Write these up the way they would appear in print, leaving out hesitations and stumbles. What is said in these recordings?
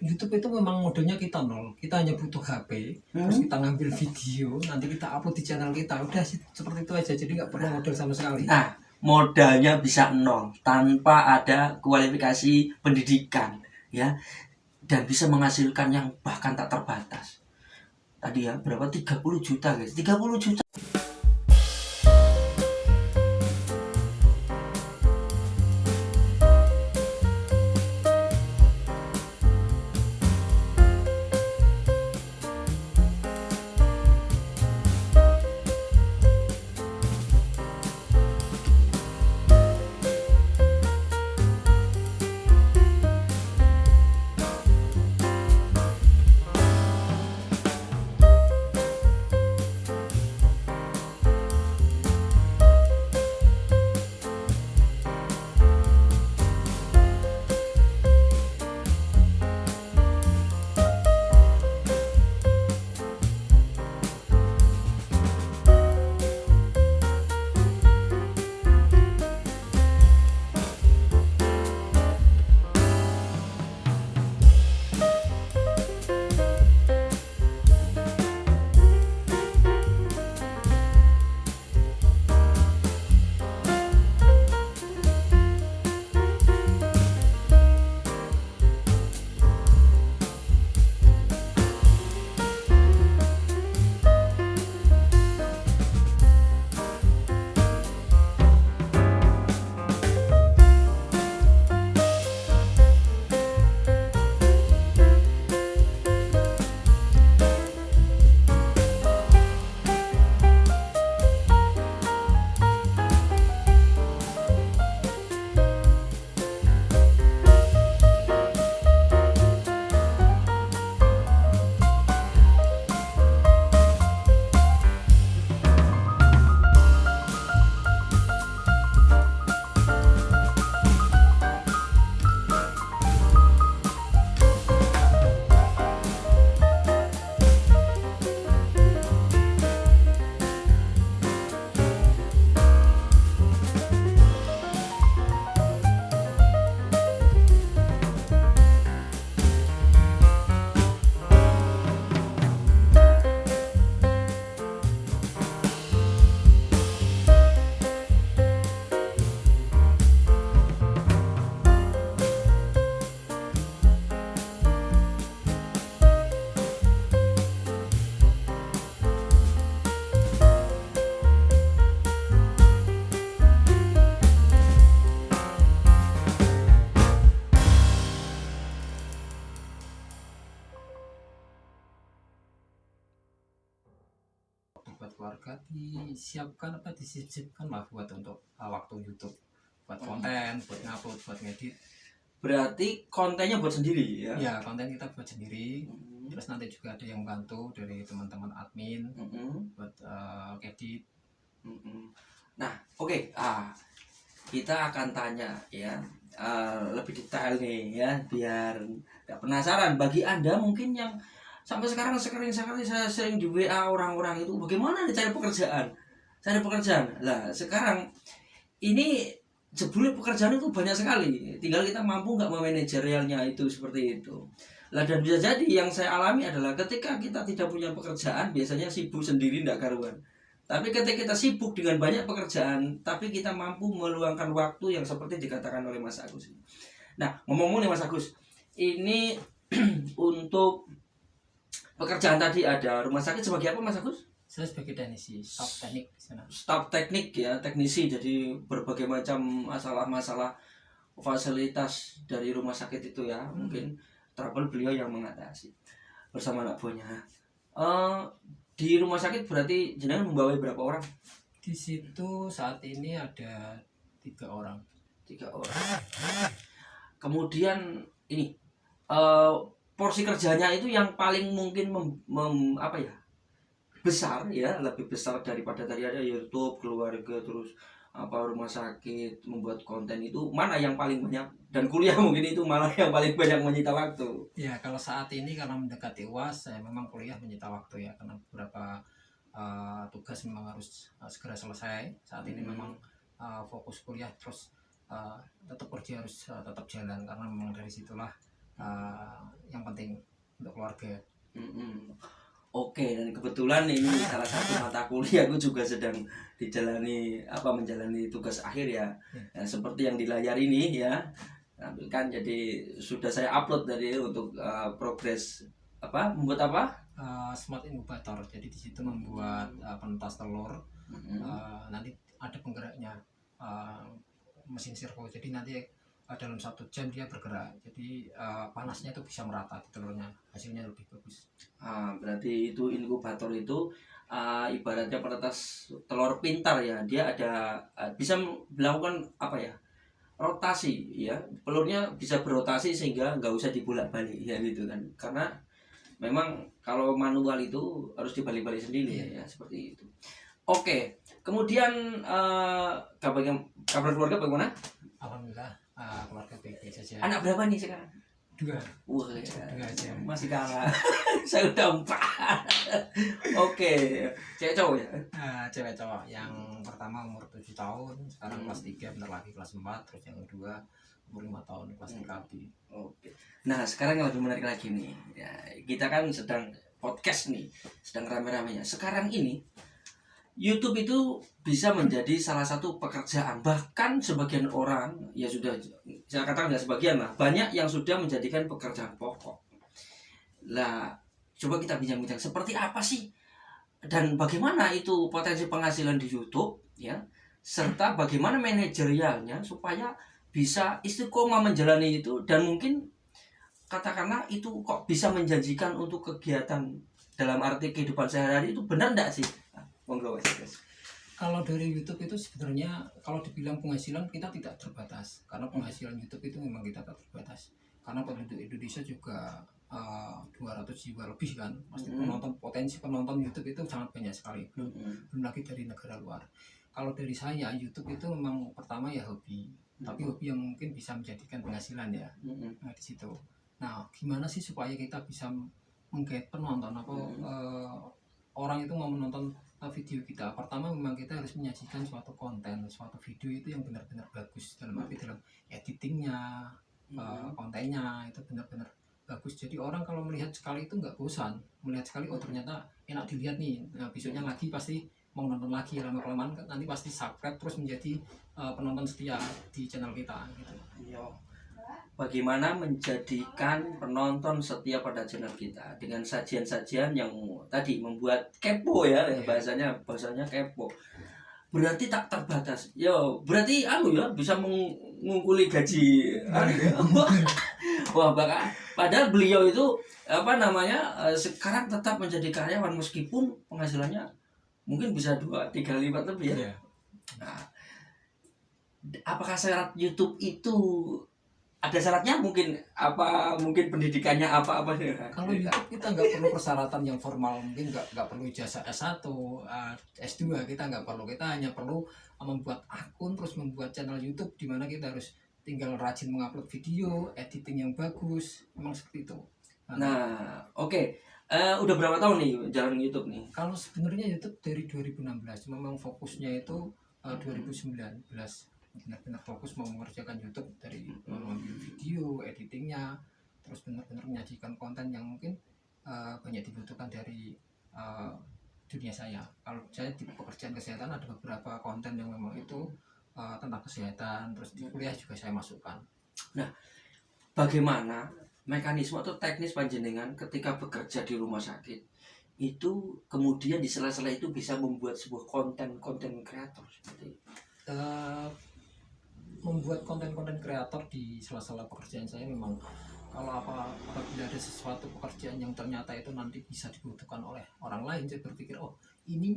YouTube itu memang modalnya kita nol. Kita hanya butuh HP, terus kita ngambil video, nanti kita upload di channel kita. Udah sih seperti itu aja. Jadi nggak perlu modal sama sekali. Nah, modalnya bisa nol tanpa ada kualifikasi pendidikan, ya, dan bisa menghasilkan yang bahkan tak terbatas. Tadi ya berapa, 30 juta guys, 30 juta. Buat keluarga disiapkan apa disisipkan lah buat untuk waktu YouTube, buat konten, buat ngupload, buat ngedit. Berarti kontennya buat sendiri ya? Ya, konten kita buat sendiri. Terus nanti juga ada yang bantu dari teman-teman admin buat edit. Nah, oke. Kita akan tanya ya lebih detail nih ya, biar nggak penasaran. Bagi Anda mungkin yang sampai sekarang saya sering di WA orang-orang itu, bagaimana nih cari pekerjaan. Lah sekarang ini jebule pekerjaan itu banyak sekali, tinggal kita mampu nggak memanajerialnya itu seperti itu. Lah dan bisa jadi yang saya alami adalah ketika kita tidak punya pekerjaan, biasanya sibuk sendiri nggak karuan. Tapi ketika kita sibuk dengan banyak pekerjaan, tapi kita mampu meluangkan waktu yang seperti dikatakan oleh Mas Agus. Nah, ngomong-ngomong nih Mas Agus, ini untuk pekerjaan tadi ada rumah sakit sebagai apa Mas Agus? Saya sebagai teknisi, staff teknik di sana. Staff teknik ya, teknisi. Jadi berbagai macam masalah-masalah fasilitas dari rumah sakit itu ya, mungkin trouble beliau yang mengatasi bersama anak buahnya. Di rumah sakit berarti jenengan membawa berapa orang? Di situ saat ini ada 3 orang. 3 orang. Kemudian ini porsi kerjanya itu yang paling mungkin besar ya, lebih besar daripada tadi ada YouTube, keluarga, terus rumah sakit, membuat konten, itu mana yang paling banyak? Dan kuliah mungkin itu malah yang paling banyak menyita waktu. Ya, kalau saat ini karena mendekati UAS, saya memang kuliah menyita waktu ya, karena beberapa tugas memang harus segera selesai. Saat ini memang fokus kuliah, terus tetap kerja harus tetap jalan, karena memang dari situlah yang penting keluarga. Mm-mm. Oke, dan kebetulan ini salah satu mata kuliah aku juga sedang menjalani tugas akhir ya. Ya, seperti yang di layar ini ya, tampilkan. Jadi sudah saya upload tadi untuk progres membuat apa? Smart incubator, jadi di situ membuat penetas telur. Nanti ada penggeraknya, mesin servo, jadi nanti dalam 1 jam dia bergerak, jadi panasnya itu bisa merata di telurnya, hasilnya lebih bagus. Berarti itu inkubator itu ibaratnya penetas telur pintar ya. Dia ada bisa melakukan rotasi ya. Telurnya bisa berotasi sehingga nggak usah dibolak-balik ya gitu kan. Karena memang kalau manual itu harus dibalik-balik sendiri ya seperti itu. Oke, kemudian kabar keluarga bagaimana? Alhamdulillah, keluarga baik-baik saja. Anak berapa nih sekarang? 2. Wah, Dua aja. masih kalah. Saya udah 4. Oke, cewek cowok ya? Cewek cowok, yang pertama umur 7 tahun, sekarang kelas 3, bentar lagi kelas 4, terus yang kedua umur 5 tahun, kelas 3B. Oke. Nah, sekarang yang lebih menarik lagi nih. Ya, kita kan sedang podcast nih, sedang rame-ramenya. Sekarang ini YouTube itu bisa menjadi salah satu pekerjaan. Bahkan sebagian orang, ya sudah, saya katakan nggak sebagian lah, banyak yang sudah menjadikan pekerjaan pokok. Lah, coba kita bincang-bincang seperti apa sih dan bagaimana itu potensi penghasilan di YouTube ya, serta bagaimana manajerialnya supaya bisa istiqomah menjalani itu, dan mungkin katakanlah itu kok bisa menjanjikan untuk kegiatan dalam arti kehidupan sehari-hari itu benar enggak sih? Monggo Mas. Kalau dari YouTube itu sebenarnya kalau dibilang penghasilan kita tidak terbatas, karena penghasilan YouTube itu memang kita tak terbatas, karena penduduk Indonesia juga 200 jiwa lebih kan, pasti potensi penonton YouTube itu sangat banyak sekali, belum lagi dari negara luar. Kalau dari saya, YouTube itu memang pertama ya hobi, tapi hobi yang mungkin bisa menjadikan penghasilan ya. Nah, di situ. Nah, gimana sih supaya kita bisa menggait penonton orang itu mau menonton video kita? Pertama memang kita harus menyajikan suatu konten, suatu video itu yang benar-benar bagus, dalam arti dalam editingnya, kontennya itu benar-benar bagus. Jadi orang kalau melihat sekali itu nggak bosan, melihat sekali oh ternyata enak dilihat nih, nah besoknya lagi pasti mau nonton lagi, lama-kelamaan nanti pasti subscribe terus menjadi penonton setia di channel kita gitu. Bagaimana menjadikan penonton setia pada channel kita dengan sajian-sajian yang tadi membuat kepo ya, bahasanya kepo. Berarti tak terbatas. Berarti bisa mengungkuli gaji. Wah, padahal beliau itu sekarang tetap menjadi karyawan meskipun penghasilannya mungkin bisa 2-3 kali lipat lebih ya. Nah, apakah syarat YouTube itu ada syaratnya? Mungkin pendidikannya apa sih? Kalau YouTube kita nggak perlu persyaratan yang formal, mungkin nggak perlu ijazah S1, S2, kita nggak perlu. Kita hanya perlu membuat akun, terus membuat channel YouTube di mana kita harus tinggal rajin mengupload video, editing yang bagus, memang seperti itu. Nah, oke. Udah berapa tahun nih jalan YouTube nih? Kalau sebenarnya YouTube dari 2016, memang fokusnya itu 2019. Benar-benar fokus mau mengerjakan YouTube, dari mengambil video, editingnya, terus benar-benar menyajikan konten yang mungkin banyak dibutuhkan dari dunia saya. Kalau saya di pekerjaan kesehatan ada beberapa konten yang memang itu tentang kesehatan, terus di kuliah juga saya masukkan. Nah, bagaimana mekanisme atau teknis panjenengan ketika bekerja di rumah sakit itu kemudian di sela-sela itu bisa membuat sebuah konten kreator seperti itu? Membuat konten kreator di sela-sela pekerjaan saya memang apabila ada sesuatu pekerjaan yang ternyata itu nanti bisa dibutuhkan oleh orang lain, saya berpikir ini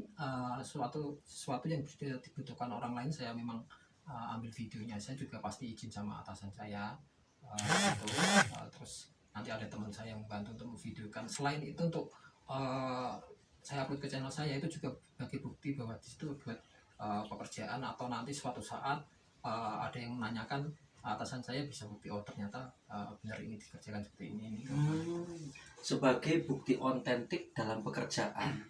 sesuatu yang bisa dibutuhkan orang lain, saya memang ambil videonya. Saya juga pasti izin sama atasan saya, terus nanti ada teman saya yang membantu untuk memvideokan. Selain itu untuk saya upload ke channel saya itu juga bagi bukti bahwa di situ buat pekerjaan, atau nanti suatu saat ada yang menanyakan, atasan saya bisa bukti ternyata benar ini dikerjakan seperti ini. Sebagai bukti otentik dalam pekerjaan.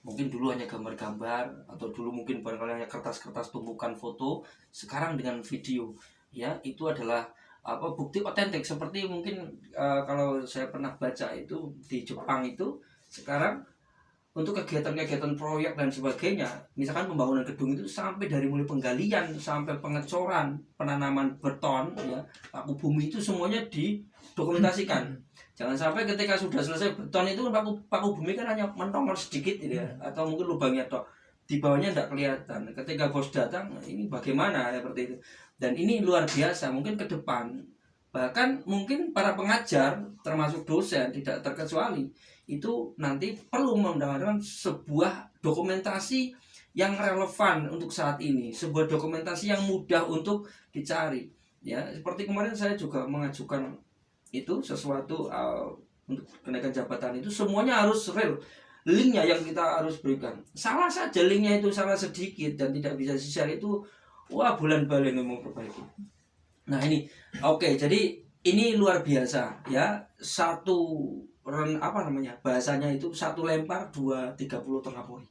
Mungkin dulu hanya gambar-gambar, atau dulu mungkin barangkali hanya kertas-kertas tumpukan foto. Sekarang dengan video ya, itu adalah bukti otentik seperti mungkin kalau saya pernah baca itu di Jepang itu sekarang untuk kegiatan-kegiatan proyek dan sebagainya, misalkan pembangunan gedung itu sampai dari mulai penggalian sampai pengecoran, penanaman beton, ya, paku bumi itu semuanya didokumentasikan. Jangan sampai ketika sudah selesai beton itu paku bumi kan hanya mentongol sedikit gitu ya, atau mungkin lubangnya tok, di bawahnya tidak kelihatan. Ketika bos datang, ini bagaimana seperti itu. Dan ini luar biasa, mungkin ke depan bahkan mungkin para pengajar termasuk dosen tidak terkecuali itu nanti perlu mendapatkan sebuah dokumentasi yang relevan untuk saat ini, sebuah dokumentasi yang mudah untuk dicari, ya. Seperti kemarin saya juga mengajukan itu sesuatu untuk kenaikan jabatan, itu semuanya harus real, linknya yang kita harus berikan. Salah saja linknya itu salah sedikit dan tidak bisa di-share itu, wah, bulan balik mau perbaiki. Nah ini oke, jadi ini luar biasa ya, bahasanya itu satu lempar 230 tengah pori.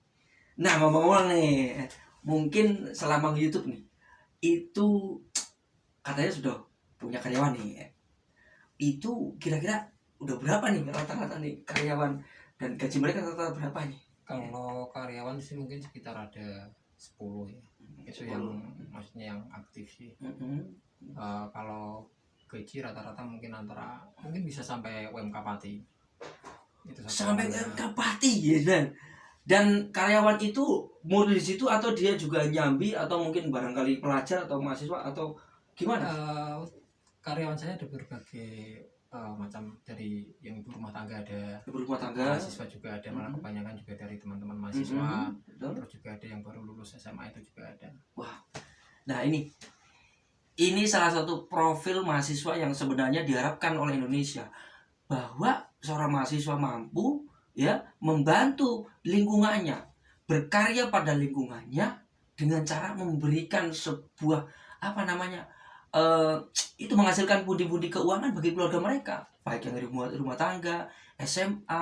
Nah ngomong-ngomong nih, mungkin selama YouTube nih itu katanya sudah punya karyawan nih, itu kira-kira udah berapa nih rata-rata nih karyawan dan gaji mereka rata-rata berapa nih? Kalau karyawan sih mungkin sekitar ada 10 ya, itu yang maksudnya yang aktif sih. Kalau gaji rata-rata mungkin mungkin bisa sampai UMK Pati. Itu sampai UMK Pati ya. Dan karyawan itu murni di situ atau dia juga nyambi atau mungkin barangkali pelajar atau mahasiswa atau gimana? Karyawan saya ada berbagai macam, dari yang ibu rumah tangga ada, ibu rumah tangga, mahasiswa juga ada, malah kebanyakan juga dari teman-teman mahasiswa, terus juga ada yang baru lulus SMA itu juga ada. Wah, nah ini salah satu profil mahasiswa yang sebenarnya diharapkan oleh Indonesia, bahwa seorang mahasiswa mampu ya membantu lingkungannya, berkarya pada lingkungannya dengan cara memberikan sebuah itu menghasilkan pundi-pundi keuangan bagi keluarga mereka, baik yang rumah tangga, SMA,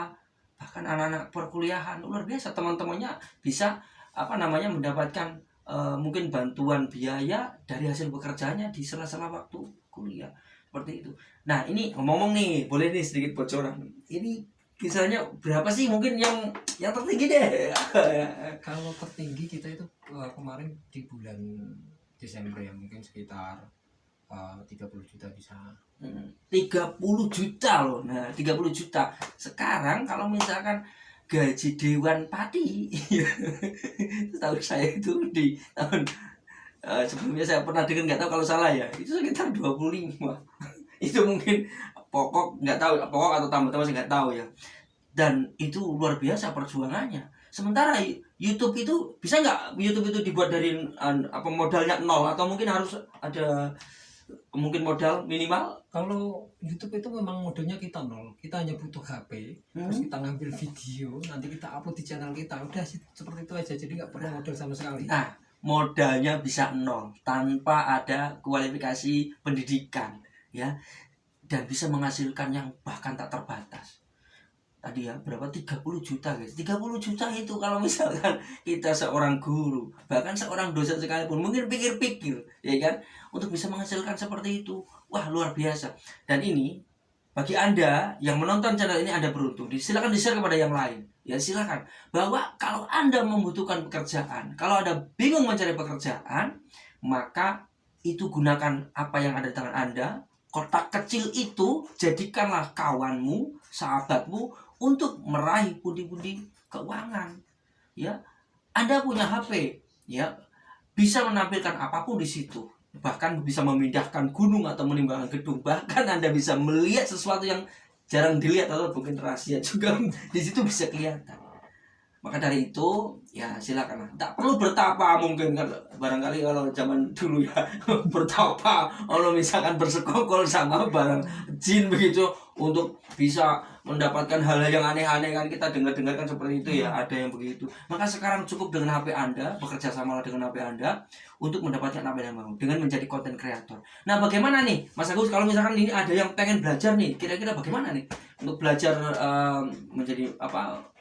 bahkan anak-anak perkuliahan. Luar biasa, teman-temannya bisa mendapatkan mungkin bantuan biaya dari hasil pekerjaannya di sela-sela waktu kuliah, seperti itu. Nah ini ngomong-ngomong nih, boleh nih sedikit bocoran, ini kisahnya berapa sih mungkin yang tertinggi deh? Kalau tertinggi kita itu kemarin di bulan Desember ya, mungkin sekitar 30 juta bisa. 30 juta loh. Nah 30 juta sekarang kalau misalkan gaji Dewan Pati tahu saya itu di tahun sebelumnya saya pernah dengar, nggak tahu kalau salah ya, itu sekitar 25. Itu mungkin pokok, nggak tahu pokok atau tambah saya nggak tahu ya. Dan itu luar biasa perjuangannya. Sementara YouTube itu bisa nggak YouTube itu dibuat dari modalnya nol, atau mungkin harus ada mungkin modal minimal? Kalau YouTube itu memang modalnya kita nol, kita hanya butuh HP, terus kita ngambil video, nanti kita upload di channel kita, udah seperti itu aja, jadi nggak perlu modal sama sekali. Nah modalnya bisa nol tanpa ada kualifikasi pendidikan ya, dan bisa menghasilkan yang bahkan tak terbatas. Tadi ya berapa, 30 juta guys. 30 juta itu kalau misalkan kita seorang guru, bahkan seorang dosen sekalipun mungkin pikir-pikir ya kan, untuk bisa menghasilkan seperti itu, wah luar biasa. Dan ini bagi Anda yang menonton channel ini, Anda beruntung, silakan di-share kepada yang lain ya, silakan. Bahwa kalau Anda membutuhkan pekerjaan, kalau Anda bingung mencari pekerjaan, maka itu gunakan apa yang ada di tangan Anda. Kotak kecil itu jadikanlah kawanmu, sahabatmu untuk meraih pundi-pundi keuangan ya. Anda punya HP ya, bisa menampilkan apapun di situ, bahkan bisa memindahkan gunung atau menimbangkan gedung, bahkan Anda bisa melihat sesuatu yang jarang dilihat atau mungkin rahasia juga di situ bisa kelihatan. Maka dari itu ya silakan, tak perlu bertapa mungkin kan, barangkali kalau zaman dulu ya bertapa, kalau misalkan bersekongkol sama barang jin begitu untuk bisa mendapatkan hal-hal yang aneh-aneh kan, kita dengar-dengar kan seperti itu ya, ada yang begitu. Maka sekarang cukup dengan HP Anda, bekerja sama dengan HP Anda untuk mendapatkan apa yang mau, dengan menjadi konten kreator. Nah bagaimana nih Mas Agus, kalau misalkan ini ada yang pengen belajar nih, kira-kira bagaimana nih untuk belajar menjadi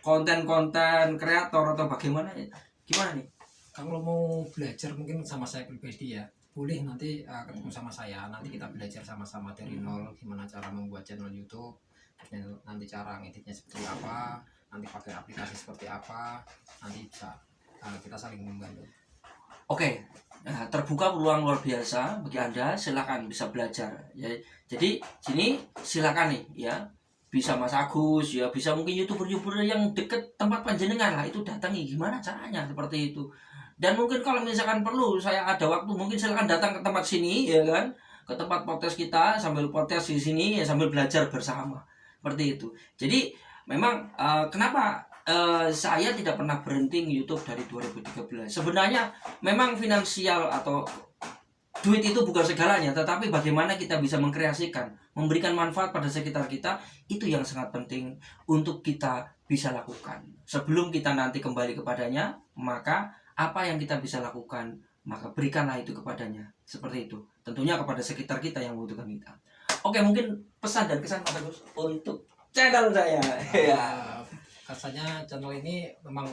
konten-konten kreator atau bagaimana ya? Gimana nih? Kalau mau belajar mungkin sama saya pribadi ya, boleh nanti ketemu sama saya, nanti kita belajar sama-sama dari nol gimana cara membuat channel YouTube, terus nanti cara ngeditnya seperti apa, nanti pakai aplikasi seperti apa, nanti bisa kita saling membantu. Oke, nah, terbuka peluang luar biasa bagi Anda, silakan bisa belajar ya. Jadi sini silakan nih ya, bisa Mas Agus ya, bisa mungkin youtuber yang deket tempat panjenengan lah, itu datangi gimana caranya seperti itu. Dan mungkin kalau misalkan perlu saya ada waktu, mungkin silakan datang ke tempat sini ya kan, ke tempat podcast kita, sambil podcast di sini ya, sambil belajar bersama seperti itu. Jadi memang kenapa saya tidak pernah berhenti YouTube dari 2013. Sebenarnya memang finansial atau duit itu bukan segalanya, tetapi bagaimana kita bisa mengkreasikan, memberikan manfaat pada sekitar kita, itu yang sangat penting untuk kita bisa lakukan. Sebelum kita nanti kembali kepadanya, maka apa yang kita bisa lakukan, maka berikanlah itu kepadanya. Seperti itu. Tentunya kepada sekitar kita yang membutuhkan kita. Oke, mungkin pesan dan kesan Pak Agus untuk channel saya. Ya. Rasanya channel ini memang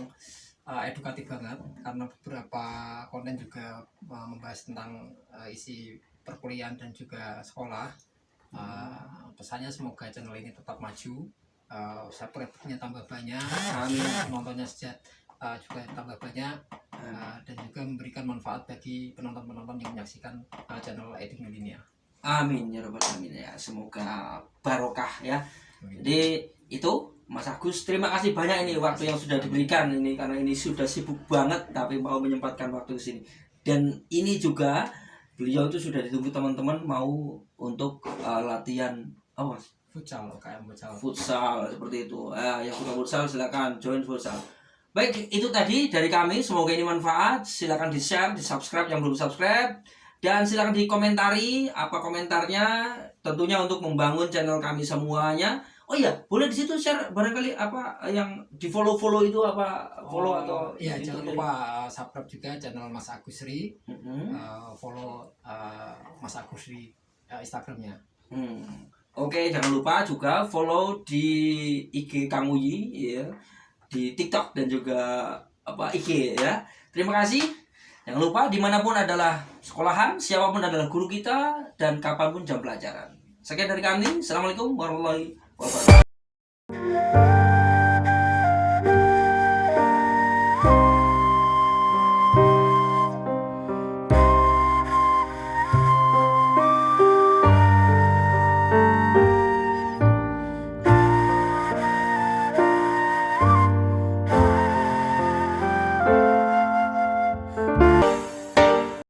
edukatif banget, karena beberapa konten juga membahas tentang isi perkuliahan dan juga sekolah. Pesannya semoga channel ini tetap maju, subscribe-nya tambah banyak, penontonnya juga tambah banyak, dan juga memberikan manfaat bagi penonton-penonton yang menyaksikan channel Edi Nulinia. Amin ya rabbal alamin ya, semoga barokah ya. Jadi itu Mas Agus, terima kasih banyak ini waktu yang sudah diberikan ini, karena ini sudah sibuk banget tapi mau menyempatkan waktu ke sini. Dan ini juga beliau itu sudah ditunggu teman-teman mau untuk latihan apa Mas? Futsal, kayak futsal. Futsal seperti itu. Yang suka futsal silakan join futsal. Baik, itu tadi dari kami, semoga ini manfaat. Silakan di-share, di-subscribe yang belum subscribe, dan silakan dikomentari apa komentarnya, tentunya untuk membangun channel kami semuanya. Oh iya, boleh di situ share barangkali apa yang di follow itu apa follow atau iya, jangan lupa subscribe juga channel Mas Agus Ri, follow Mas Agus Ri Instagramnya. Oke, jangan lupa juga follow di IG Kang Uyi ya, di TikTok dan juga IG ya. Terima kasih. Jangan lupa dimanapun adalah sekolahan, siapapun adalah guru kita, dan kapanpun jam pelajaran. Sekian dari kami. Assalamualaikum warahmatullahi wabarakatuh.